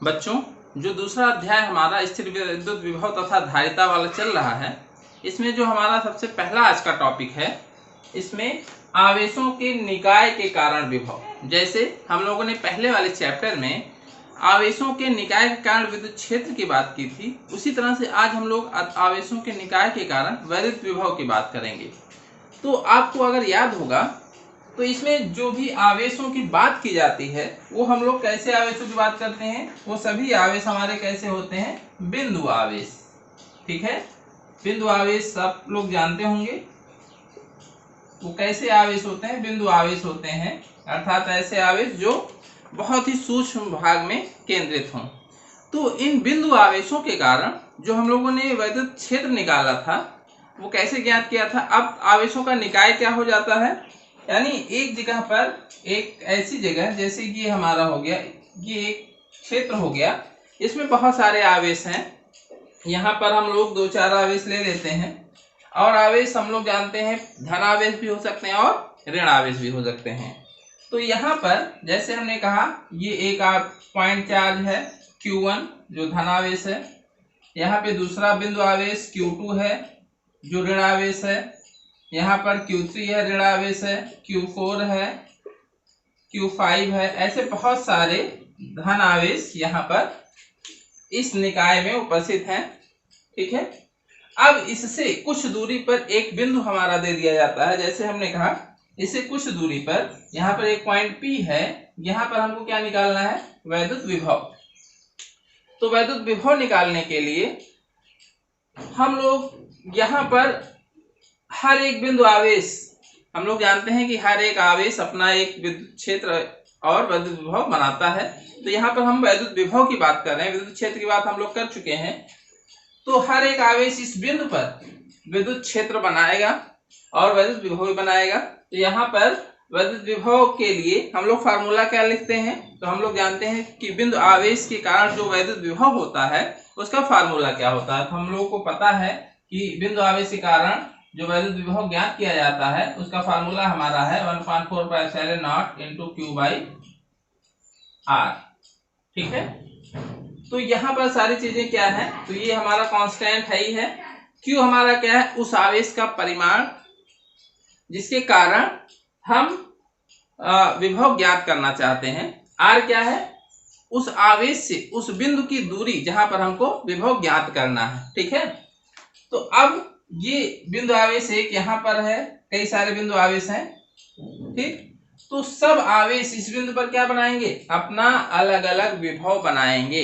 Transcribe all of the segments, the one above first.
बच्चों, जो दूसरा अध्याय हमारा स्थिर विद्युत विभव तथा धारिता वाला चल रहा है, इसमें जो हमारा सबसे पहला आज का टॉपिक है, इसमें आवेशों के निकाय के कारण विभव। जैसे हम लोगों ने पहले वाले चैप्टर में आवेशों के निकाय के कारण विद्युत क्षेत्र की बात की थी, उसी तरह से आज हम लोग आवेशों के निकाय के कारण वैद्युत विभव की बात करेंगे। तो आपको अगर याद होगा तो इसमें जो भी आवेशों की बात की जाती है वो हम लोग कैसे आवेशों की बात करते हैं, वो सभी आवेश हमारे कैसे होते हैं, बिंदु आवेश। ठीक है, बिंदु आवेश सब लोग जानते होंगे। वो कैसे आवेश होते हैं, बिंदु आवेश होते हैं, अर्थात ऐसे आवेश जो बहुत ही सूक्ष्म भाग में केंद्रित हों। तो इन बिंदु आवेशों के कारण जो हम लोगों ने वैद्युत क्षेत्र निकाला था वो कैसे ज्ञात किया था। अब आवेशों का निकाय क्या हो जाता है, यानी एक जगह पर, एक ऐसी जगह जैसे कि हमारा हो गया, ये एक क्षेत्र हो गया, इसमें बहुत सारे आवेश हैं। यहाँ पर हम लोग 2-4 आवेश ले लेते हैं, और आवेश हम लोग जानते हैं धन आवेश भी हो सकते हैं और ऋण आवेश भी हो सकते हैं। तो यहाँ पर जैसे हमने कहा, ये एक पॉइंट चार्ज है Q1 जो धन आवेश है, यहाँ पे दूसरा बिंदु आवेश Q2 है जो ऋण आवेश है, यहाँ पर Q3 है ऋण आवेश है, Q4 है, Q5 है, ऐसे बहुत सारे धन आवेश यहाँ पर इस निकाय में उपस्थित हैं। ठीक है, अब इससे कुछ दूरी पर एक बिंदु हमारा दे दिया जाता है। जैसे हमने कहा, इससे कुछ दूरी पर यहाँ पर एक पॉइंट P है, यहाँ पर हमको क्या निकालना है, वैद्युत विभव। तो वैद्युत विभव निकालने के लिए हम लोग यहाँ पर हर एक बिंदु आवेश, हम लोग जानते हैं कि हर एक आवेश अपना एक विद्युत क्षेत्र और वैद्युत विभव बनाता है। तो यहाँ पर हम वैद्युत विभव की बात कर रहे हैं, विद्युत क्षेत्र की बात हम लोग कर चुके हैं। तो हर एक आवेश इस बिंदु पर विद्युत क्षेत्र बनाएगा और वैद्युत विभव भी बनाएगा। तो यहाँ पर वैद्युत विभव के लिए हम लोग फार्मूला क्या लिखते हैं, तो हम लोग जानते हैं कि बिंदु आवेश के कारण जो वैद्युत विभव होता है उसका फार्मूला क्या होता है। तो हम लोगों को पता है कि बिंदु आवेश के कारण जो वैद्युत विभव ज्ञात किया जाता है उसका फार्मूला हमारा है 1/4πε0 × Q/r। ठीक है, तो यहाँ पर सारी चीजें क्या है, तो ये हमारा कांस्टेंट है ही है। Q हमारा क्या है, उस आवेश का परिमाण जिसके कारण हम विभव ज्ञात करना चाहते हैं। R क्या है, उस आवेश से उस बिंदु की दूरी जहां पर हमको विभव ज्ञात करना है। ठीक है, तो अब ये बिंदु आवेश एक यहाँ पर है, कई सारे बिंदु आवेश हैं। ठीक, तो सब आवेश इस बिंदु पर क्या बनाएंगे, अपना अलग अलग विभव बनाएंगे,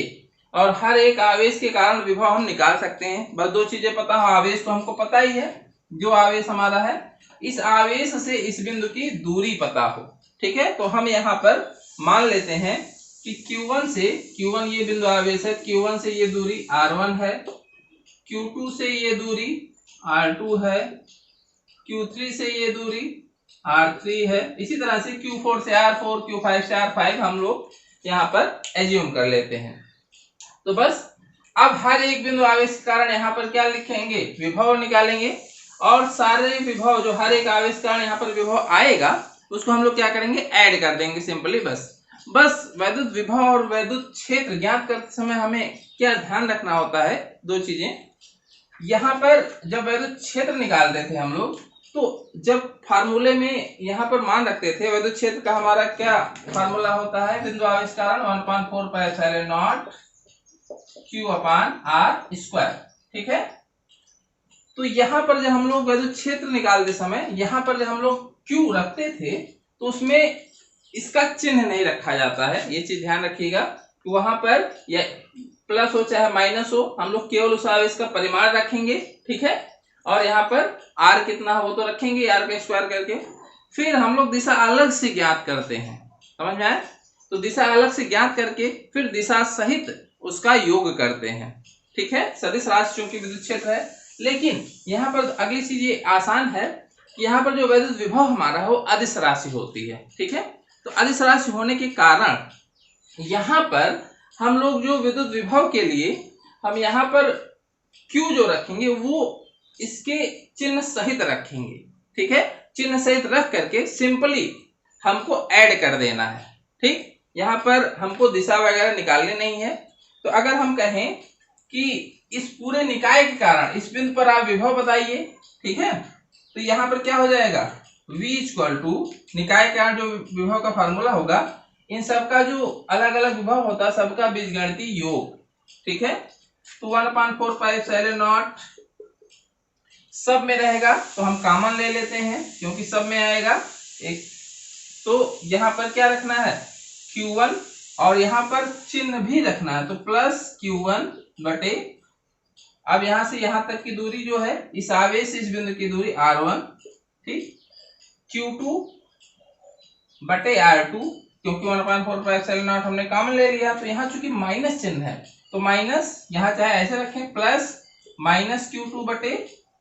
और हर एक आवेश के कारण विभव हम निकाल सकते हैं। बस 2 चीजें पता हो, आवेश तो हमको पता ही है, जो आवेश हमारा है, इस आवेश से इस बिंदु की दूरी पता हो। ठीक है, तो हम यहाँ पर मान लेते हैं कि Q1 से, Q1 ये बिंदु आवेश है, Q1 से ये दूरी R1 है, Q2 से ये दूरी R2 है, Q3 से ये दूरी R3 है, इसी तरह से Q4 से R4, Q5 से R5 हम लोग यहाँ पर एज्यूम कर लेते हैं। तो बस अब हर एक बिंदु आवेश के कारण यहाँ पर क्या लिखेंगे, विभव निकालेंगे, और सारे विभव जो हर एक आवेश के कारण यहाँ पर विभव आएगा उसको हम लोग क्या करेंगे, ऐड कर देंगे सिंपली। बस वैद्युत विभव और वैद्युत क्षेत्र ज्ञात करते समय हमें क्या ध्यान रखना होता है, 2 चीजें। यहाँ पर जब वैद्युत क्षेत्र निकालते थे हम लोग, तो जब फार्मूले में यहाँ पर मान रखते थे वैद्युत क्षेत्र का, हमारा क्या फार्मूला होता है, बिंदु आवेश कारण 1/4πε0 Q/r²। ठीक है, तो यहाँ पर जब हम लोग वैद्युत क्षेत्र निकालते समय यहाँ पर जब हम लोग Q रखते थे तो उसमें इसका चिन्ह नहीं रखा जाता है, ये चीज ध्यान रखिएगा। वहां पर या प्लस हो चाहे माइनस हो, हम लोग केवल उस आवेश का परिमाण रखेंगे। ठीक है, और यहाँ पर R कितना हो तो रखेंगे, R का स्क्वायर करके। फिर हम लोग दिशा अलग से ज्ञात करते हैं, समझ में आया, तो दिशा अलग से ज्ञात करके फिर दिशा सहित उसका योग करते हैं। ठीक है, सदिश राशि चूंकि विद्युत क्षेत्र है। लेकिन यहाँ पर अगली चीज ये आसान है कि यहाँ पर जो वैद्युत विभव हमारा है वो अदिश राशि होती है। ठीक है, तो अदिश राशि होने के कारण यहाँ पर हम लोग जो विद्युत विभव के लिए हम यहाँ पर Q जो रखेंगे वो इसके चिन्ह सहित रखेंगे। ठीक है, चिन्ह सहित रख करके सिंपली हमको ऐड कर देना है। ठीक, यहाँ पर हमको दिशा वगैरह निकालनी नहीं है, तो अगर हम कहें कि इस पूरे निकाय के कारण इस बिंदु पर आप विभव बताइए, ठीक है, तो यहाँ पर क्या हो जाएगा, V इक्वल टू निकाय के कारण जो विभव का फार्मूला होगा, इन सबका जो अलग अलग विभव होता है सबका बीजगणितीय योग, ठीक है। तो 1/4 पाई एप्सिलॉन नॉट सब में रहेगा, तो हम कॉमन ले लेते हैं क्योंकि सब में आएगा एक। तो यहाँ पर क्या रखना है, Q1, और यहाँ पर चिन्ह भी रखना है, तो प्लस Q1 बटे, अब यहाँ से यहाँ तक की दूरी जो है, इस आवेश से इस बिंदु की दूरी R1, ठीक, Q2 बटे R2, क्योंकि 1/4 पाई एप्सिलॉन नॉट हमने कॉमन ले लिया, तो यहाँ चूंकि माइनस चिन्ह है तो माइनस, यहाँ चाहे ऐसे रखें, प्लस माइनस Q2 बटे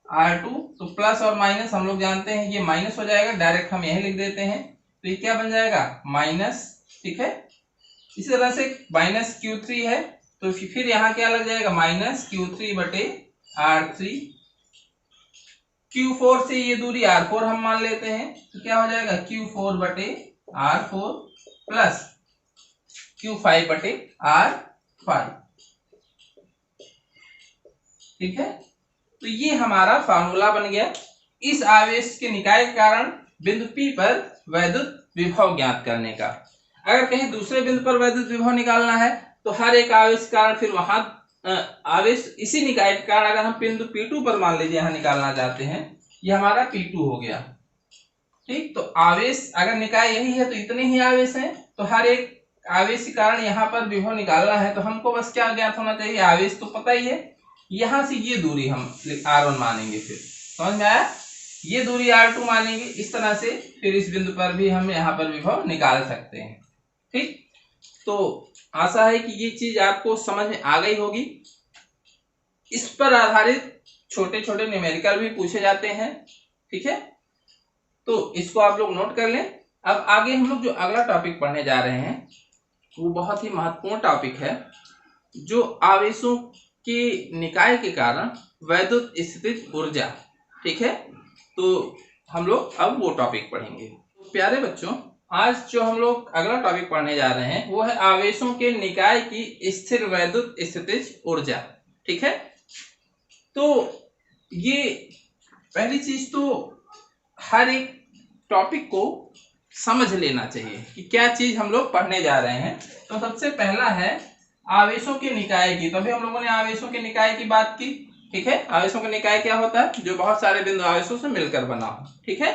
R2, तो प्लस और माइनस हम लोग जानते हैं ये माइनस हो जाएगा, डायरेक्ट हम यही लिख देते हैं, तो ये क्या बन जाएगा, माइनस, ठीक है। इसी तरह से माइनस Q3 है, तो फिर यहाँ क्या लग जाएगा, माइनस Q3 बटे R3, Q4 से ये दूरी R4 हम मान लेते हैं, तो क्या हो जाएगा, Q4 बटे R4 प्लस Q5 बटे R5, ठीक है। तो ये हमारा फार्मूला बन गया। इस आवेश के निकाय के कारण बिंदु P पर वैद्युत विभव ज्ञात करने का। अगर कहीं दूसरे बिंदु पर वैद्युत विभव निकालना है तो हर एक आवेश के कारण फिर वहां आवेश इसी निकाय के कारण अगर हम बिंदु P2 पर मान लीजिए यहाँ निकालना चाहते हैं, ये हमारा P2 हो गया, ठीक। तो आवेश अगर निकाय यही है तो इतने ही आवेश हैं, तो हर एक आवेश के कारण यहाँ पर विभव निकालना है, तो हमको बस क्या ज्ञात होना चाहिए, आवेश तो पता ही है, यहाँ से ये दूरी हम R1 मानेंगे, फिर समझ में आया, ये दूरी R2 मानेंगे, इस तरह से फिर इस बिंदु पर भी हम यहाँ पर विभव निकाल सकते हैं, ठीक। तो आशा है कि ये चीज आपको समझ में आ गई होगी। इस पर आधारित छोटे छोटे न्यूमेरिकल भी पूछे जाते हैं, ठीक है, तो इसको आप लोग नोट कर लें। अब आगे हम लोग जो अगला टॉपिक पढ़ने जा रहे हैं वो बहुत ही महत्वपूर्ण टॉपिक है, जो आवेशों के निकाय के कारण वैद्युत स्थितिज ऊर्जा, ठीक है। तो हम लोग अब वो टॉपिक पढ़ेंगे। प्यारे बच्चों, आज जो हम लोग अगला टॉपिक पढ़ने जा रहे हैं वो है आवेशों के निकाय की स्थिर वैद्युत स्थितिज ऊर्जा, ठीक है। तो ये पहली चीज तो हर एक टॉपिक को समझ लेना चाहिए कि क्या चीज हम लोग पढ़ने जा रहे हैं। तो सबसे पहला है आवेशों के निकाय की। तो अभी हम लोगों ने आवेशों के निकाय की बात की, ठीक है। आवेशों का निकाय क्या होता है, जो बहुत सारे बिंदु आवेशों से मिलकर बना हो, ठीक है।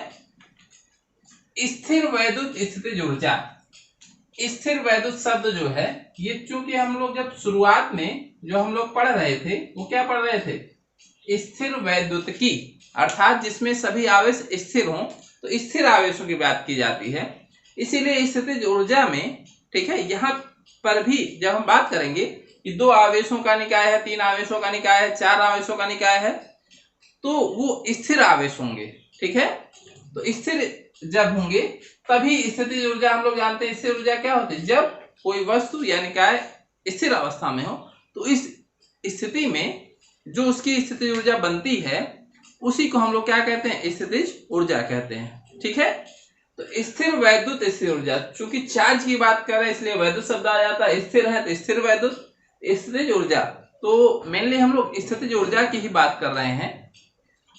स्थिर वैद्युत स्थितिज ऊर्जा, स्थिर वैद्युत शब्द जो है ये, चूंकि हम लोग जब शुरुआत में जो हम लोग पढ़ रहे थे वो क्या पढ़ रहे थे, स्थिर वैद्युतिकी, अर्थात जिसमें सभी आवेश स्थिर हों, तो स्थिर आवेशों की बात की जाती है। इसीलिए स्थितिज ऊर्जा में, ठीक है, यहाँ पर भी जब हम बात करेंगे कि 2 आवेशों का निकाय है, 3 आवेशों का निकाय है, 4 आवेशों का निकाय है, तो वो स्थिर आवेश होंगे, ठीक है। तो स्थिर जब होंगे तभी स्थितिज ऊर्जा, हम लोग जानते हैं स्थिर ऊर्जा क्या होती है, जब कोई वस्तु या निकाय स्थिर अवस्था में हो, तो इस स्थिति में जो उसकी स्थितिज ऊर्जा बनती है उसी को हम लोग क्या कहते हैं, स्थितिज ऊर्जा कहते हैं, ठीक है। तो स्थिर वैद्युत स्थिर ऊर्जा, चूंकि चार्ज की बात कर रहे हैं इसलिए वैद्युत शब्द आ जाता है, स्थिर है तो स्थिर वैद्युत, स्थितिज ऊर्जा, तो मेनली हम लोग स्थितिज ऊर्जा की ही बात कर रहे हैं।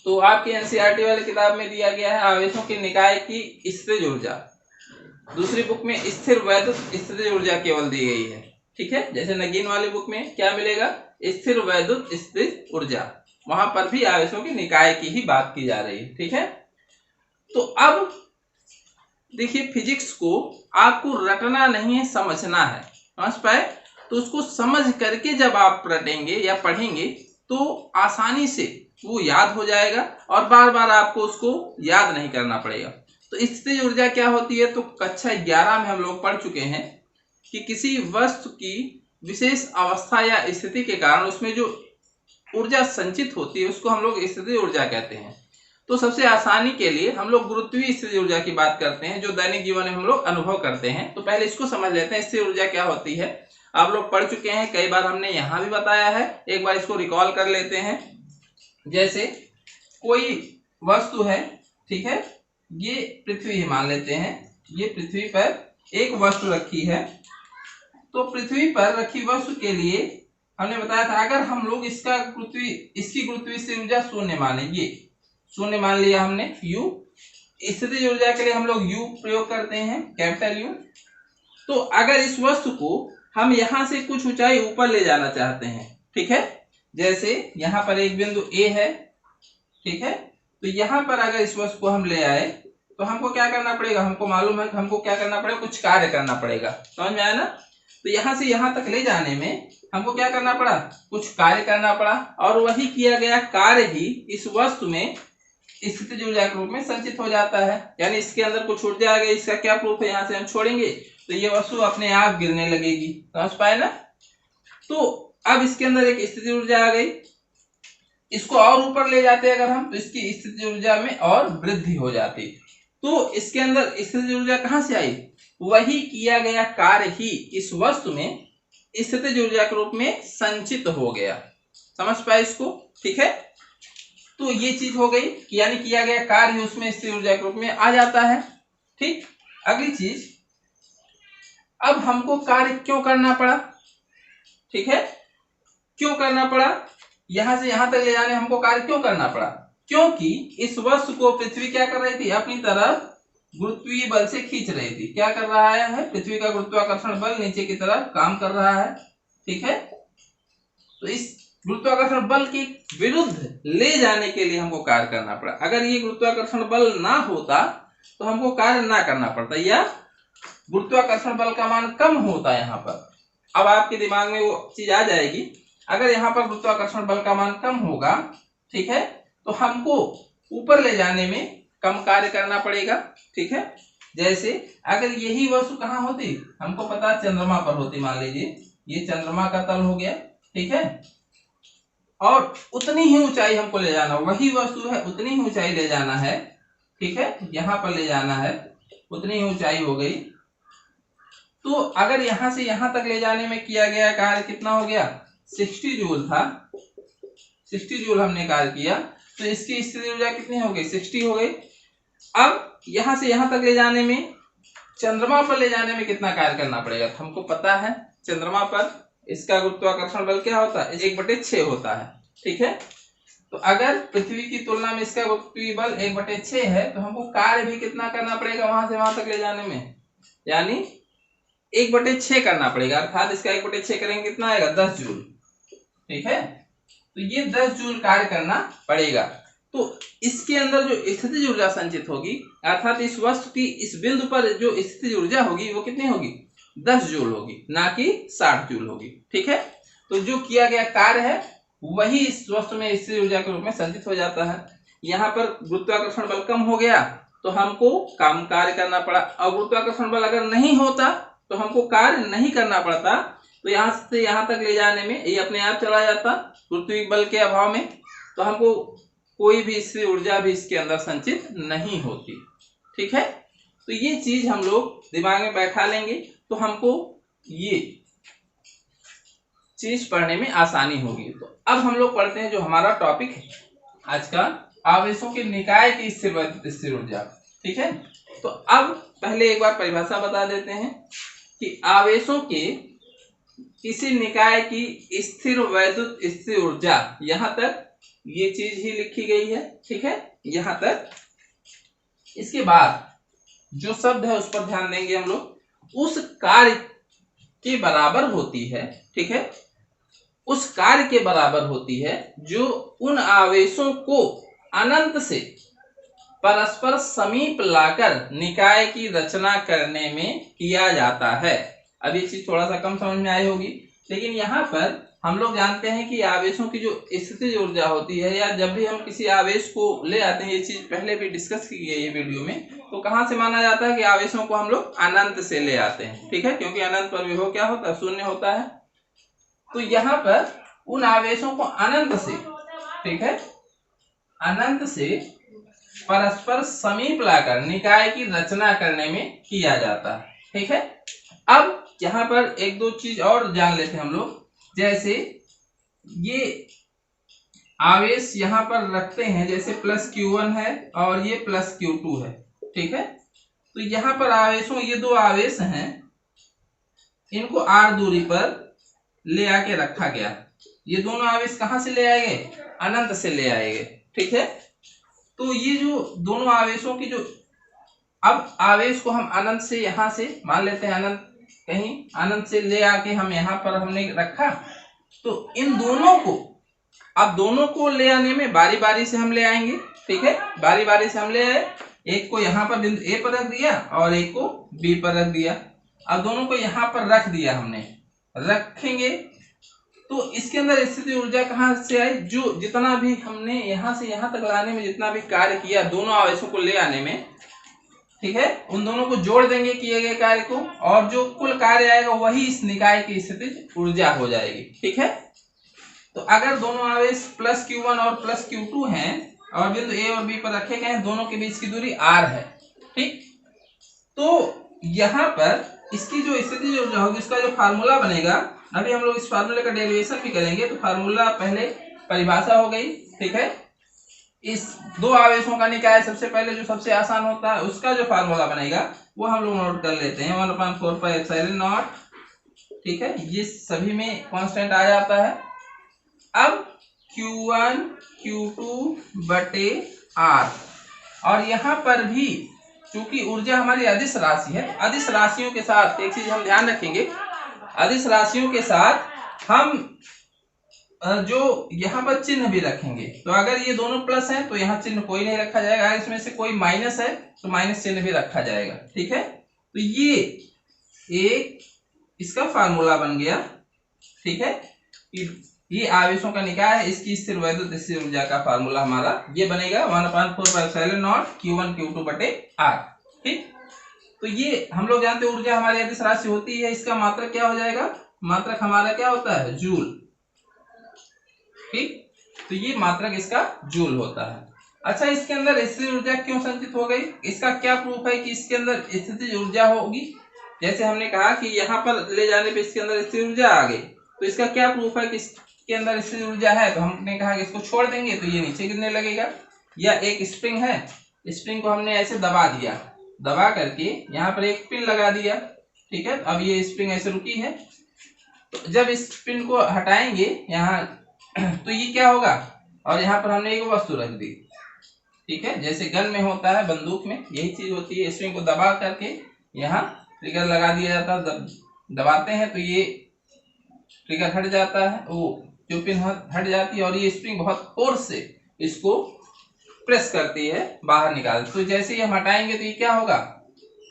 तो आपके एनसीईआरटी वाली किताब में दिया गया है आवेशों के निकाय की स्थितिज ऊर्जा, दूसरी बुक में स्थिर वैद्युत स्थितिज ऊर्जा केवल दी गई है, ठीक है। जैसे नगीन वाली बुक में क्या मिलेगा, स्थिर वैद्युत स्थितिज ऊर्जा, वहां पर भी आवेशों के निकाय की ही बात की जा रही है, ठीक है। तो अब देखिए, फिजिक्स को आपको रटना नहीं है, समझना है, समझ पाए, तो उसको समझ करके जब आप रटेंगे या पढ़ेंगे तो आसानी से वो याद हो जाएगा और बार बार आपको उसको याद नहीं करना पड़ेगा। तो स्थितिज ऊर्जा क्या होती है, तो कक्षा 11 में हम लोग पढ़ चुके हैं कि किसी वस्तु की विशेष अवस्था या स्थिति के कारण उसमें जो ऊर्जा संचित होती है उसको हम लोग स्थितिज ऊर्जा कहते हैं। तो सबसे आसानी के लिए हम लोग गुरुत्वीय स्थितिज ऊर्जा की बात करते हैं, जो दैनिक जीवन में हम लोग अनुभव करते हैं। तो पहले इसको समझ लेते हैं, स्थिर ऊर्जा क्या होती है। आप लोग पढ़ चुके हैं, कई बार हमने यहाँ भी बताया है, एक बार इसको रिकॉल कर लेते हैं। जैसे कोई वस्तु है, ठीक है, ये पृथ्वी मान लेते हैं, ये पृथ्वी पर एक वस्तु रखी है, तो पृथ्वी पर रखी वस्तु के लिए हमने बताया था अगर हम लोग इसकी गुरुत्वीय ऊर्जा शून्य मानेंगे, शून्य मान लिया हमने U, स्थितिज ऊर्जा के लिए हम लोग U प्रयोग करते हैं, कैपिटल U। तो अगर इस वस्तु को हम यहां से कुछ ऊंचाई ऊपर ले जाना चाहते हैं, ठीक है, जैसे यहां पर एक बिंदु A है, ठीक है, तो यहां पर अगर इस वस्तु को हम ले आए तो हमको क्या करना पड़ेगा, हमको मालूम है कि हमको क्या करना पड़ेगा, कुछ कार्य करना पड़ेगा, समझ में आया ना। तो यहां से यहां तक ले जाने में हमको क्या करना पड़ा, कुछ कार्य करना पड़ा, और वही किया गया कार्य ही इस वस्तु में स्थितिज ऊर्जा के रूप में संचित हो जाता है। यानी इसके अंदर कुछ ऊर्जा आ गई, इसका क्या प्रूफ है, यहाँ से हम छोड़ेंगे तो ये वस्तु अपने आप गिरने लगेगी, समझ पाए ना। तो अब इसके अंदर एक स्थितिज ऊर्जा आ गई, इसको और ऊपर ले जाते अगर हम तो इसकी स्थितिज ऊर्जा में और वृद्धि हो जाती। तो इसके अंदर स्थितिज ऊर्जा कहां से आई, वही किया गया कार्य ही इस वस्तु में स्थितिज ऊर्जा के रूप में संचित हो गया, समझ पाए इसको, ठीक है। तो ये चीज हो गई कि यानी किया गया कार्य उसमें स्थिर ऊर्जा के रूप में आ जाता है, ठीक। अगली चीज, अब हमको कार्य क्यों करना पड़ा, ठीक है, क्यों करना पड़ा, यहां से यहां तक ले जाने हमको कार्य क्यों करना पड़ा, क्योंकि इस वस्तु को पृथ्वी क्या कर रही थी, अपनी तरफ गुरुत्वीय बल से खींच रही थी। क्या कर रहा है, पृथ्वी का गुरुत्वाकर्षण बल नीचे की तरफ काम कर रहा है, ठीक है। तो इस गुरुत्वाकर्षण बल के विरुद्ध ले जाने के लिए हमको कार्य करना पड़ा। अगर ये गुरुत्वाकर्षण बल ना होता तो हमको कार्य ना करना पड़ता, या गुरुत्वाकर्षण बल का मान कम होता यहाँ पर। अब आपके दिमाग में वो चीज आ जाएगी, अगर यहाँ पर गुरुत्वाकर्षण बल का मान कम होगा, ठीक है, तो हमको ऊपर ले जाने में कम कार्य करना पड़ेगा, ठीक है। जैसे अगर यही वस्तु कहाँ होती, हमको पता चंद्रमा पर होती, मान लीजिए ये चंद्रमा का तल हो गया, ठीक है, और उतनी ही ऊंचाई हमको ले जाना, वही वस्तु है उतनी ही ऊंचाई ले जाना है, ठीक है, यहाँ पर ले जाना है, उतनी ही ऊंचाई हो गई। तो अगर यहाँ से यहाँ तक ले जाने में किया गया कार्य कितना हो गया, 60 जूल था, 60 जूल हमने कार्य किया, तो इसकी स्थितिज ऊर्जा कितनी हो गई, 60 हो गई। अब यहाँ से यहाँ तक ले जाने में, चंद्रमा पर ले जाने में कितना कार्य करना पड़ेगा, हमको पता है चंद्रमा पर इसका गुरुत्वाकर्षण बल क्या होता है, 1/6 होता है, ठीक है। तो अगर पृथ्वी की तुलना में इसका गुरुत्वीय बल 1/6 है, तो हमको कार्य भी कितना करना पड़ेगा वहां से वहां तक ले जाने में, यानी 1/6 करना पड़ेगा, अर्थात इसका 1/6 करेंगे कितना आएगा, 10 जूल, ठीक है। तो ये 10 जूल कार्य करना पड़ेगा। तो इसके अंदर जो स्थितिज ऊर्जा संचित होगी, अर्थात इस वस्तु की इस बिंदु पर जो स्थितिज ऊर्जा होगी वो कितनी होगी, 10 जूल होगी, ना कि 60 जूल होगी, ठीक है। तो जो किया गया कार्य है वही इस वस्तु में स्थितिज ऊर्जा के रूप में संचित हो जाता है। यहाँ पर गुरुत्वाकर्षण बल कम हो गया तो हमको कम कार्य करना पड़ा, और गुरुत्वाकर्षण बल अगर नहीं होता तो हमको कार्य नहीं करना पड़ता, तो यहाँ से यहाँ तक ले जाने में ये अपने आप चला जाता गुरुत्वीय बल के अभाव में, तो हमको कोई भी स्थिर ऊर्जा भी इसके अंदर संचित नहीं होती, ठीक है। तो ये चीज हम लोग दिमाग में बैठा लेंगे तो हमको ये चीज पढ़ने में आसानी होगी। तो अब हम लोग पढ़ते हैं जो हमारा टॉपिक है आज का, आवेशों के निकाय की स्थिर ऊर्जा, ठीक है। तो अब पहले एक बार परिभाषा बता देते हैं कि आवेशों के किसी निकाय की स्थिर वैद्युत स्थिर ऊर्जा, यहां तक ये चीज ही लिखी गई है, ठीक है, यहां तक। इसके बाद जो शब्द है उस पर ध्यान देंगे हम लोग, उस कार्य के बराबर होती है, ठीक है, उस कार्य के बराबर होती है जो उन आवेशों को अनंत से परस्पर समीप लाकर निकाय की रचना करने में किया जाता है। अब ये चीज थोड़ा सा कम समझ में आई होगी, लेकिन यहाँ पर हम लोग जानते हैं कि आवेशों की जो स्थितिज ऊर्जा होती है, या जब भी हम किसी आवेश को ले आते हैं, ये चीज पहले भी डिस्कस की गई है वीडियो में, तो कहाँ से माना जाता है कि आवेशों को हम लोग अनंत से ले आते हैं, ठीक है, क्योंकि अनंत पर विभव क्या होता है, शून्य होता है। तो यहाँ पर उन आवेशों को अनंत से, ठीक है, अनंत से परस्पर समीप लाकर निकाय की रचना करने में किया जाता है, ठीक है। अब यहाँ पर एक दो चीज और जान लेते हैं हम लोग, जैसे ये आवेश यहाँ पर रखते हैं, जैसे +Q1 है और ये +Q2 है, ठीक है। तो यहाँ पर आवेशों, ये दो आवेश हैं, इनको r दूरी पर ले आके रखा गया। ये दोनों आवेश कहां से ले आएंगे? अनंत से ले आएंगे, ठीक है। तो ये जो दोनों आवेशों की जो, अब आवेश को हम अनंत से, यहां से मान लेते हैं अनंत, कहीं अनंत से ले आके हम यहाँ पर हमने रखा, तो इन दोनों को, अब दोनों को ले आने में बारी बारी से हम ले आएंगे, ठीक है। बारी बारी से हम ले आए, एक को यहाँ पर बिंदु ए पर रख दिया और एक को बी पर रख दिया। अब दोनों को यहाँ पर रख दिया हमने, रखेंगे तो इसके अंदर स्थिति ऊर्जा कहाँ से आई? जो जितना भी हमने यहाँ से यहाँ तक लाने में जितना भी कार्य किया दोनों आवेशों को ले आने में, ठीक है, उन दोनों को जोड़ देंगे किए गए कार्य को, और जो कुल कार्य आएगा वही इस निकाय की स्थिति ऊर्जा हो जाएगी, ठीक है। तो अगर दोनों आवेश प्लस Q1 और प्लस Q2 हैं और बिंदु ए और बी पर रखे गए हैं, दोनों के बीच की दूरी r है, ठीक। तो यहाँ पर इसकी जो स्थिति ऊर्जा होगी उसका जो फार्मूला बनेगा, अभी हम लोग इस फार्मूले का डेरिवेशन भी करेंगे। तो फार्मूला पहले परिभाषा हो गई, ठीक है। इस दो आवेशों का निकाय सबसे पहले जो सबसे आसान होता है उसका जो फार्मूला बनेगा वो हम लोग नोट कर लेते हैं, 1/4πε0, ठीक है। ये सभी में कांस्टेंट आ जाता है। अब Q1 Q2 बटे R, और यहाँ पर भी चूंकि ऊर्जा हमारी अदिश राशि है, अदिश राशियों के साथ एक चीज हम ध्यान रखेंगे, अदिश राशियों के साथ हम जो यहाँ पर चिन्ह भी रखेंगे। तो अगर ये दोनों प्लस हैं तो यहाँ चिन्ह कोई नहीं रखा जाएगा, अगर इसमें से कोई माइनस है तो माइनस चिन्ह भी रखा जाएगा, ठीक है। तो ये एक इसका फार्मूला बन गया, ठीक है। ये आवेशों का निकाय है, इसकी स्थिर वैद्युत स्थिर ऊर्जा का फार्मूला हमारा ये बनेगा 1/4πε0 Q1 Q2 बटे R, ठीक। तो ये हम लोग जानते हैं ऊर्जा हमारी अदिश राशि होती है, इसका मात्रक क्या हो जाएगा? मात्रक हमारा क्या होता है? जूल, ठीक। तो ये मात्रक इसका जूल होता है। अच्छा, इसके अंदर स्थिर ऊर्जा क्यों संचित हो गई? इसका क्या प्रूफ है कि इसके अंदर स्थितिज ऊर्जा होगी? जैसे हमने कहा कि यहाँ पर ले जाने पे इसके अंदर स्थिर ऊर्जा आ गई, तो इसका क्या प्रूफ है कि इसके अंदर स्थिर ऊर्जा है? तो हमने कहा कि इसको छोड़ देंगे तो ये नीचे गिरने लगेगा। या एक स्प्रिंग है, स्प्रिंग को हमने ऐसे दबा दिया, दबा करके यहाँ पर एक पिन लगा दिया, ठीक है। अब ये स्प्रिंग ऐसे रुकी है, तो जब इस पिन को हटाएंगे यहाँ तो ये क्या होगा? और यहाँ पर हमने एक वस्तु रख दी, ठीक है। जैसे गन में होता है, बंदूक में यही चीज होती है, स्प्रिंग को दबा करके यहाँ ट्रिगर लगा दिया जाता है, दबाते हैं तो ये ट्रिगर हट जाता है, वो जो पिन हट जाती है, और ये स्प्रिंग बहुत फोर्स से इसको प्रेस करती है, बाहर निकाल। तो जैसे ही हम हटाएंगे तो ये क्या होगा?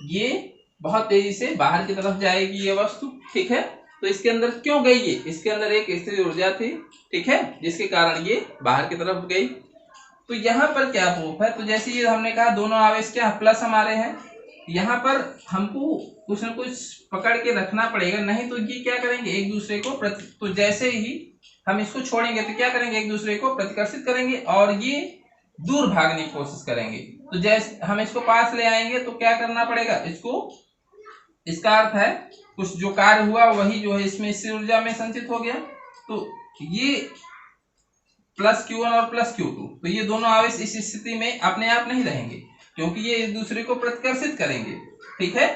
ये बहुत तेजी से बाहर की तरफ जाएगी ये वस्तु, ठीक है। तो इसके अंदर क्यों गई ये? इसके अंदर एक स्थिर ऊर्जा थी, ठीक है, जिसके कारण ये बाहर की तरफ गई। तो यहाँ पर क्या प्रूफ है? तो जैसे ये हमने कहा दोनों आवेश क्या प्लस हमारे हैं, यहाँ पर हमको कुछ न कुछ पकड़ के रखना पड़ेगा, नहीं तो ये क्या करेंगे? एक दूसरे को तो जैसे ही हम इसको छोड़ेंगे तो क्या करेंगे? एक दूसरे को प्रतिकर्षित करेंगे और ये दूर भागने की कोशिश करेंगे। तो जैसे हम इसको पास ले आएंगे तो क्या करना पड़ेगा इसको? इसका अर्थ है कुछ जो कार्य हुआ वही जो है इसमें स्थिर ऊर्जा में संचित हो गया। तो ये प्लस Q1 और प्लस Q2, तो ये दोनों आवेश इस स्थिति में अपने आप नहीं रहेंगे क्योंकि ये एक दूसरे को प्रतिकर्षित करेंगे, ठीक है।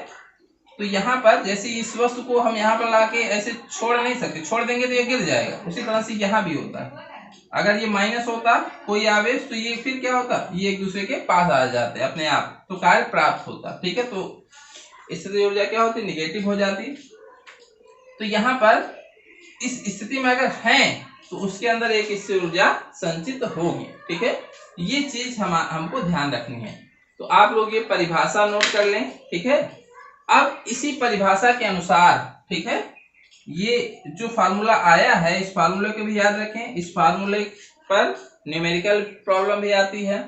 तो यहाँ पर जैसे इस वस्तु को हम यहाँ पर लाके ऐसे छोड़ नहीं सकते, छोड़ देंगे तो ये गिर जाएगा। उसी तरह से यहाँ भी होता है, अगर ये माइनस होता कोई आवेश तो ये फिर क्या होता? ये एक दूसरे के पास आ जाते अपने आप, तो कार्य प्राप्त होता, ठीक है। तो स्थिति ऊर्जा क्या होती? निगेटिव हो जाती। तो यहाँ पर इस स्थिति में अगर है तो उसके अंदर एक स्थिर ऊर्जा संचित होगी, ठीक है। ये चीज हमको ध्यान रखनी है। तो आप लोग ये परिभाषा नोट कर लें, ठीक है। अब इसी परिभाषा के अनुसार, ठीक है, ये जो फार्मूला आया है इस फार्मूले को भी याद रखें। इस फार्मूले पर न्यूमेरिकल प्रॉब्लम भी आती है,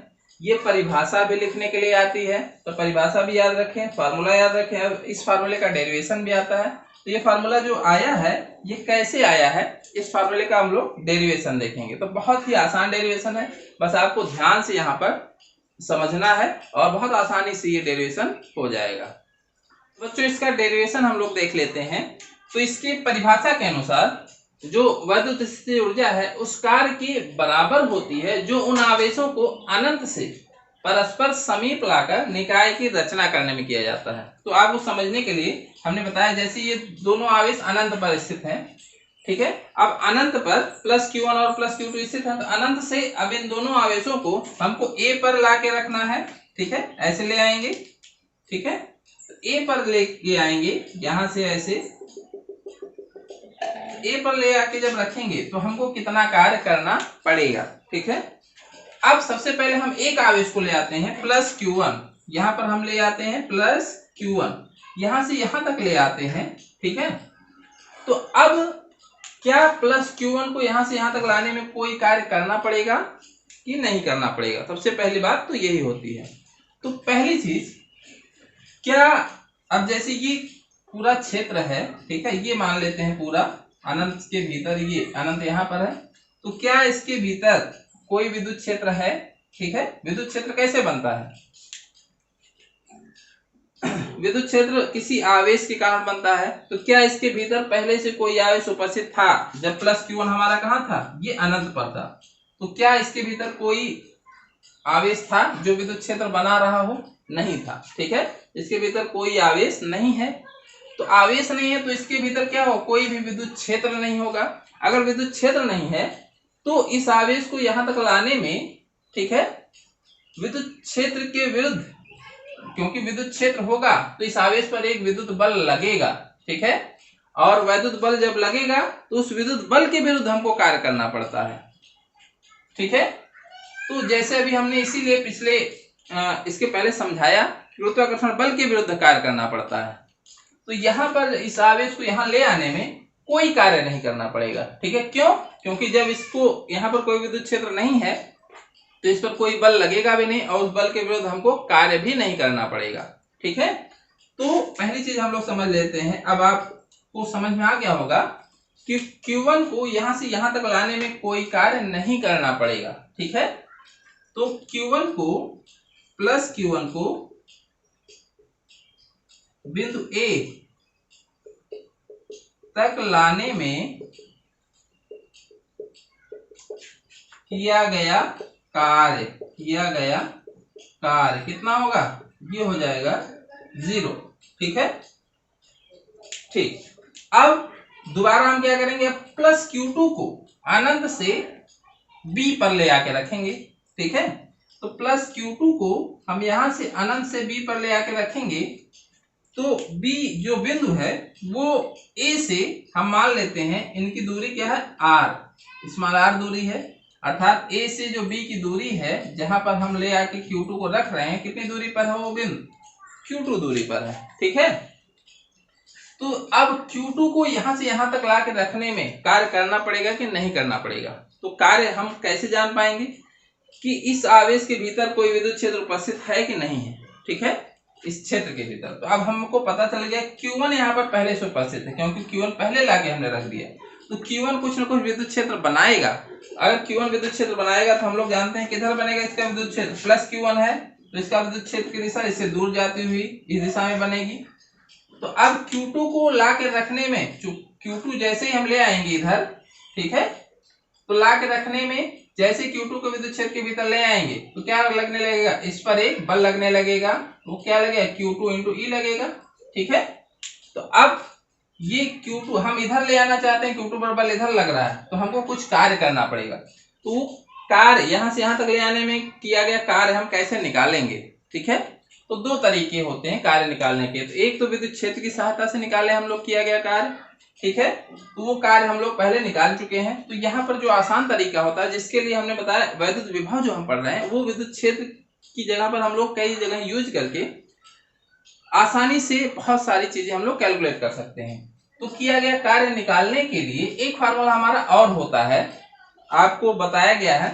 ये परिभाषा भी लिखने के लिए आती है, तो परिभाषा भी याद रखें, फार्मूला याद रखें। अब इस फार्मूले का डेरिवेशन भी आता है। तो ये फार्मूला जो आया है ये कैसे आया है, इस फार्मूले का हम लोग डेरिवेशन देखेंगे। तो बहुत ही आसान डेरिवेशन है, बस आपको ध्यान से यहाँ पर समझना है और बहुत आसानी से ये डेरिवेशन हो जाएगा। बच्चों, इसका डेरिवेशन हम लोग देख लेते हैं। तो इसकी परिभाषा के अनुसार जो वैद्युत स्थिति ऊर्जा है उस कार्य के बराबर होती है जो उन आवेशों को अनंत से परस्पर समीप लाकर निकाय की रचना करने में किया जाता है। तो आपको समझने के लिए हमने बताया, जैसे ये दोनों आवेश अनंत पर स्थित हैं, ठीक है। अब अनंत पर प्लस Q1 और प्लस Q2 स्थित है, तो अनंत से अब इन दोनों आवेशों को हमको A पर ला के रखना है, ठीक है। ऐसे ले आएंगे, ठीक है। तो A पर ले आएंगे, यहां से ऐसे A पर ले आके जब रखेंगे तो हमको कितना कार्य करना पड़ेगा, ठीक है। अब सबसे पहले हम एक आवेश को ले आते हैं प्लस Q1, यहां पर हम ले आते हैं प्लस Q1, यहां से यहां तक ले आते हैं, ठीक है। तो अब क्या प्लस Q1 को यहां से यहां तक लाने में कोई कार्य करना पड़ेगा कि नहीं करना पड़ेगा? सबसे पहली बात तो यही होती है। तो पहली चीज, क्या अब जैसे ये पूरा क्षेत्र है, ठीक है, ये मान लेते हैं पूरा अनंत के भीतर, ये अनंत यहाँ पर है, तो क्या इसके भीतर कोई विद्युत क्षेत्र है? ठीक है, विद्युत क्षेत्र कैसे बनता है? विद्युत क्षेत्र किसी आवेश के कारण बनता है। तो क्या इसके भीतर पहले से कोई आवेश उपस्थित था? जब प्लस Q1 हमारा कहाँ था? ये अनंत पर था। तो क्या इसके भीतर कोई आवेश था जो विद्युत क्षेत्र बना रहा हो? नहीं था, ठीक है। इसके भीतर कोई आवेश नहीं है। तो आवेश नहीं है तो इसके भीतर क्या हो? कोई भी विद्युत क्षेत्र नहीं होगा। अगर विद्युत क्षेत्र नहीं है तो इस आवेश को यहां तक लाने में, ठीक है, विद्युत क्षेत्र के विरुद्ध, क्योंकि विद्युत क्षेत्र होगा तो इस आवेश पर एक विद्युत बल लगेगा, ठीक है। और विद्युत बल जब लगेगा तो उस विद्युत बल के विरुद्ध हमको कार्य करना पड़ता है, ठीक है। तो जैसे अभी हमने इसीलिए पिछले इसके पहले समझाया, गुरुत्वाकर्षण बल के विरुद्ध कार्य करना पड़ता है। तो यहाँ पर इस आवेश को यहाँ ले आने में कोई कार्य नहीं करना पड़ेगा, ठीक है। क्यों? क्योंकि जब इसको यहाँ पर कोई विद्युत क्षेत्र नहीं है तो इस पर कोई बल लगेगा भी नहीं और उस बल के विरुद्ध हमको कार्य भी नहीं करना पड़ेगा, ठीक है। तो पहली चीज हम लोग समझ लेते हैं। अब आपको समझ में आ गया होगा कि Q1 को यहां से यहां तक लाने में कोई कार्य नहीं करना पड़ेगा, ठीक है। तो Q1 को प्लस Q1 को बिंदु A तक लाने में किया गया कार्य कितना होगा? ये हो जाएगा 0, ठीक है। ठीक, अब दोबारा हम क्या करेंगे? प्लस Q2 को अनंत से B पर ले आके रखेंगे, ठीक है। तो प्लस Q2 को हम यहां से अनंत से B पर ले आके रखेंगे तो B जो बिंदु है वो A से हम मान लेते हैं, इनकी दूरी क्या है? R, स्मॉल r दूरी है। अर्थात A से जो B की दूरी है, जहां पर हम ले आके Q2 को रख रहे हैं, कितनी दूरी पर है वो बिंदु? Q2 दूरी पर है, ठीक है। तो अब Q2 को यहां से यहां तक ला के रखने में कार्य करना पड़ेगा कि नहीं करना पड़ेगा? तो कार्य हम कैसे जान पाएंगे कि इस आवेश के भीतर कोई विद्युत क्षेत्र उपस्थित है कि नहीं है, ठीक है, इस क्षेत्र के भीतर। तो अब हमको पता चल गया Q1 यहाँ पर पहले से उपस्थित है, क्योंकि Q1 पहले लाके हमने रख दिया। तो Q1 कुछ न कुछ विद्युत क्षेत्र बनाएगा। अगर Q1 विद्युत क्षेत्र बनाएगा तो हम लोग जानते हैं किधर बनेगा इसका विद्युत क्षेत्र? प्लस Q1 है तो इसका विद्युत क्षेत्र की दिशा इससे दूर जाती हुई इस दिशा में बनेगी। तो अब Q2 को ला के रखने में, Q2 जैसे ही हम ले आएंगे इधर, ठीक है, तो ला के रखने में जैसे Q2 को विद्युत क्षेत्र के भीतर ले आएंगे तो क्या लगने लगेगा? इस पर एक बल लगने लगेगा। वो क्या लगेगा? Q2 × E लगेगा, ठीक है। तो अब ये Q2 हम इधर ले आना चाहते हैं, Q2 पर बल इधर लग रहा है, तो हमको कुछ कार्य करना पड़ेगा। तो कार्य यहां से यहां तक ले आने में किया गया कार्य हम कैसे निकालेंगे, ठीक है। तो दो तरीके होते हैं कार्य निकालने के। तो एक तो विद्युत क्षेत्र की सहायता से निकाले हम लोग किया गया कार्य, ठीक है, तो वो कार्य हम लोग पहले निकाल चुके हैं। तो यहाँ पर जो आसान तरीका होता है, जिसके लिए हमने बताया वैद्युत विभव जो हम पढ़ रहे हैं, वो विद्युत क्षेत्र की जगह पर हम लोग कई जगह यूज करके आसानी से बहुत सारी चीजें हम लोग कैलकुलेट कर सकते हैं। तो किया गया कार्य निकालने के लिए एक फार्मूला हमारा और होता है, आपको बताया गया है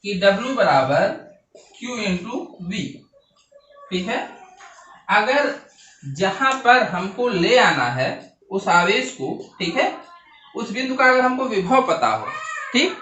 कि W = Q × V, ठीक है। अगर जहां पर हमको ले आना है उस आवेश को, ठीक है, उस बिंदु का अगर हमको विभव पता हो, ठीक,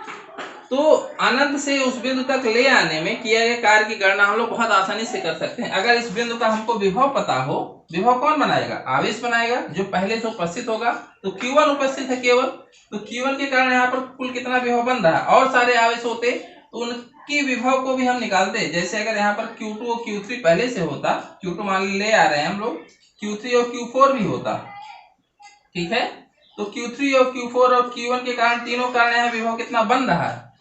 तो अनंत से उस बिंदु तक ले आने में किया गया कार्य की गणना हम लोग बहुत आसानी से कर सकते हैं। अगर इस बिंदु का हमको विभव पता हो, विभव कौन बनाएगा? आवेश बनाएगा जो पहले से उपस्थित होगा। तो Q1 उपस्थित है केवल, तो Q1 के कारण यहाँ पर कुल कितना विभव बन रहा है? और सारे आवेश होते तो उनके बाकी विभव को भी हम निकालते हैं। जैसे अगर यहाँ पर Q2 और Q3 पहले से होता, Q2 मान ले आ रहे हैं हम लोग, Q3 और Q4 भी होता, ठीक है। तो Q3 और Q4 और Q1 के कारण, तीनों कारण यहाँ विभव कितना बन रहा है,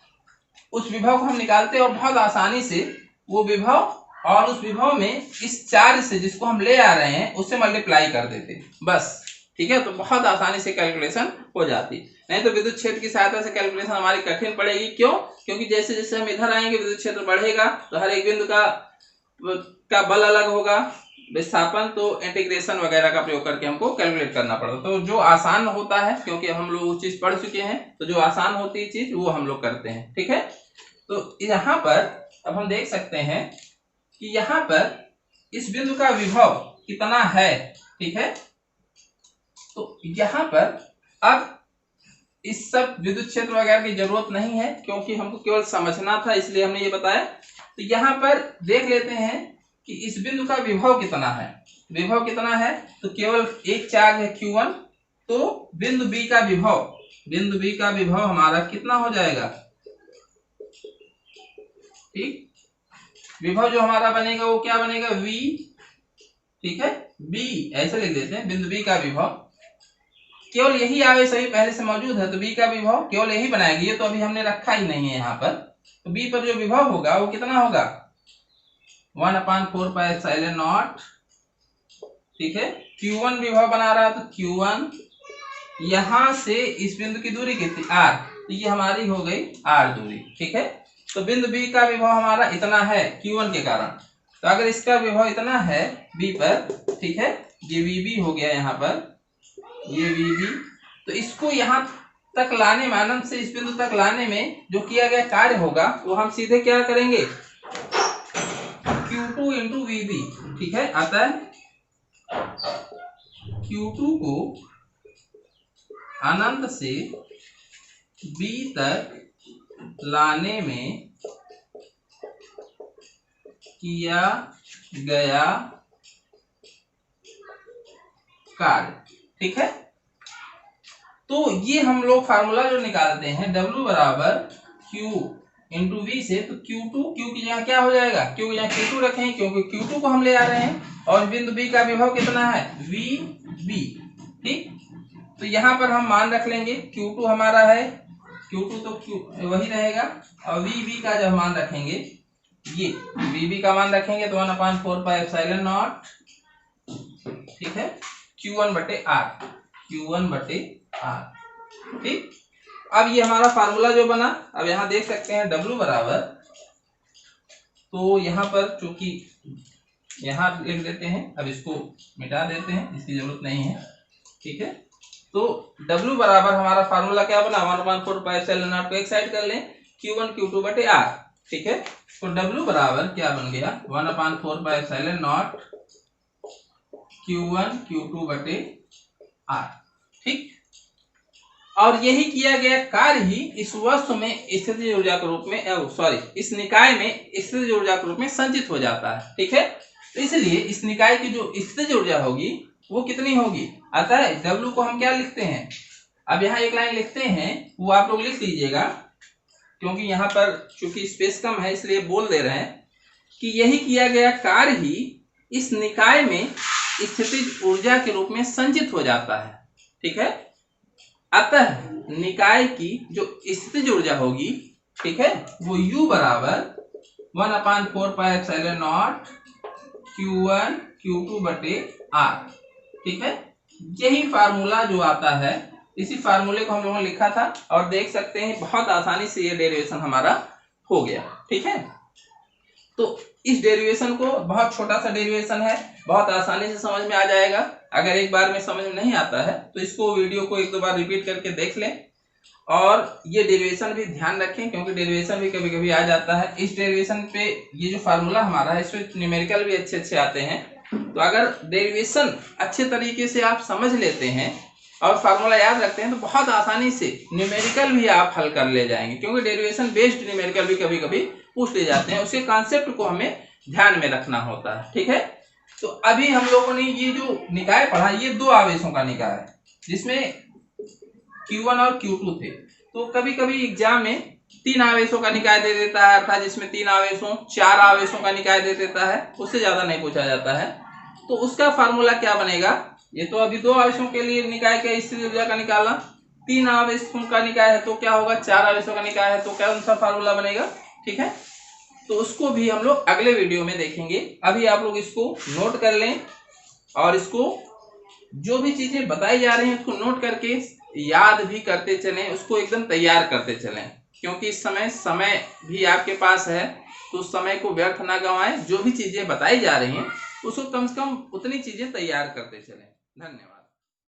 उस विभव को हम निकालते और बहुत आसानी से वो विभव और उस विभव में इस चार्ज से जिसको हम ले आ रहे हैं उससे मल्टीप्लाई कर देते बस, ठीक है। तो बहुत आसानी से कैलकुलेशन हो जाती। नहीं तो विद्युत क्षेत्र की सहायता से कैलकुलेशन हमारी कठिन पड़ेगी। क्यों? क्योंकि जैसे जैसे हम इधर आएंगे विद्युत क्षेत्र बढ़ेगा तो हर एक बिंदु का बल अलग होगा, विस्थापन, तो इंटीग्रेशन वगैरह का प्रयोग करके हमको कैलकुलेट करना पड़ता। तो जो आसान होता है, क्योंकि हम लोग वो चीज पढ़ चुके हैं, तो जो आसान होती है चीज वो हम लोग करते हैं, ठीक है। तो यहाँ पर अब हम देख सकते हैं कि यहाँ पर इस बिंदु का विभव कितना है, ठीक है। तो यहाँ पर अब इस सब विद्युत क्षेत्र वगैरह की जरूरत नहीं है, क्योंकि हमको केवल समझना था, इसलिए हमने ये बताया। तो यहाँ पर देख लेते हैं कि इस बिंदु का विभव कितना है। विभव कितना है? तो केवल एक चार्ज है Q1, तो बिंदु B का विभव हमारा कितना हो जाएगा, ठीक। विभव जो हमारा बनेगा वो क्या बनेगा, V, ठीक है। B ऐसे लिख देते हैं, बिंदु B का विभव, केवल यही आवेश अभी पहले से मौजूद है, तो B का विभव केवल यही बनाएगी, ये तो अभी हमने रखा ही नहीं है यहाँ पर। तो B पर जो विभव होगा वो कितना होगा, 1/4πε0, ठीक है। Q1 विभव बना रहा है, तो Q1 यहां से इस बिंदु की दूरी कितनी, R, तो ये हमारी हो गई R दूरी, ठीक है। तो बिंदु B का विभव हमारा इतना है Q1 के कारण। तो अगर इसका विभव इतना है B पर, ठीक है, ये VB हो गया यहाँ पर, ये VB, तो इसको यहाँ तक लाने में, अनंत से इस बिंदु तक लाने में जो किया गया कार्य होगा वो हम सीधे क्या करेंगे, Q2 इंटू VB, ठीक है। अतः Q2 को अनंत से B तक लाने में किया गया कार्य, ठीक है। तो ये हम लोग फार्मूला जो निकालते हैं W बराबर Q इंटू V से, तो Q2, Q की जगह क्या हो जाएगा, Q की जगह Q2 रखेंगे, क्योंकि Q2 को हम ले आ रहे हैं, और बिंदु B का विभव कितना है, VB, ठीक। तो यहाँ पर हम मान रख लेंगे, Q2 हमारा है, Q2 तो Q वही रहेगा, और VB का जब मान रखेंगे, ये VB का मान रखेंगे तो 1/4πε0, ठीक है, Q1 बटे R, ठीक। अब ये हमारा फार्मूला जो बना, अब यहाँ देख सकते हैं W बराबर, तो यहाँ पर चूंकि यहाँ लिख देते हैं, अब इसको मिटा देते हैं, इसकी जरूरत नहीं है, ठीक है। तो W बराबर हमारा फार्मूला क्या बना, 1/4πε0 को एक साइड कर लें, Q1 Q2 बटे R, ठीक है। तो W बराबर क्या बन गया, 1/4πε0 Q1 Q2 बटे R, ठीक। और यही किया गया कार्य ही इस वस्तु में स्थितिज ऊर्जा के रूप में, इस निकाय में स्थितिज ऊर्जा के रूप में संचित हो जाता है, ठीक है। तो इसलिए इस निकाय की जो स्थितिज ऊर्जा होगी वो कितनी होगी, अतः W को हम क्या लिखते हैं, अब यहाँ एक लाइन लिखते हैं, वो आप लोग लिख लीजिएगा, क्योंकि यहाँ पर चूंकि स्पेस कम है इसलिए बोल दे रहे हैं कि यही किया गया कार्य ही इस निकाय में स्थितिज ऊर्जा के रूप में संचित हो जाता है, ठीक है। अतः निकाय की जो स्थितिज ऊर्जा होगी, ठीक है, वो U बराबर 1/4πε0 Q1 Q2 बटे R, ठीक है। यही फार्मूला जो आता है, इसी फार्मूले को हम लोगों ने लिखा था, और देख सकते हैं बहुत आसानी से ये डेरिवेशन हमारा हो गया, ठीक है। तो इस डेरिवेशन को, बहुत छोटा सा डेरिवेशन है, बहुत आसानी से समझ में आ जाएगा। अगर एक बार में समझ में नहीं आता है तो इसको वीडियो को एक दो बार रिपीट करके देख लें, और ये डेरिवेशन भी ध्यान रखें, क्योंकि डेरिवेशन भी कभी कभी आ जाता है। इस डेरिवेशन पे ये जो फार्मूला हमारा है, इसमें न्यूमेरिकल भी अच्छे अच्छे आते हैं। तो अगर डेरिवेशन अच्छे तरीके से आप समझ लेते हैं और फार्मूला याद रखते हैं तो बहुत आसानी से न्यूमेरिकल भी आप हल कर ले जाएंगे, क्योंकि डेरिवेशन बेस्ड न्यूमेरिकल भी कभी कभी पूछ ले जाते हैं, उसके कॉन्सेप्ट को हमें ध्यान में रखना होता है, ठीक है। तो अभी हम लोगों ने ये जो निकाय पढ़ा, ये दो आवेशों का निकाय है, जिसमें Q1 और Q2 थे। तो कभी कभी एग्जाम में 3 आवेशों का निकाय दे देता है, अर्थात जिसमें 3 आवेशों 4 आवेशों का निकाय दे देता है, उससे ज्यादा नहीं पूछा जाता है। तो उसका फार्मूला क्या बनेगा? ये तो अभी 2 आवेशों के लिए निकाय का स्थिर ऊर्जा का निकाला, 3 आवेशों का निकाय है तो क्या होगा, 4 आवेशों का निकाय है तो क्या उनका फार्मूला बनेगा। ठीक है, तो उसको भी हम लोग अगले वीडियो में देखेंगे। अभी आप लोग इसको नोट कर लें और इसको जो भी चीजें बताई जा रही हैं उसको नोट करके याद भी करते चलें, उसको एकदम तैयार करते चलें, क्योंकि इस समय भी आपके पास है, तो उस समय को व्यर्थ ना गंवाएं। जो भी चीजें बताई जा रही हैं उसको कम से कम उतनी चीजें तैयार करते चलें। धन्यवाद।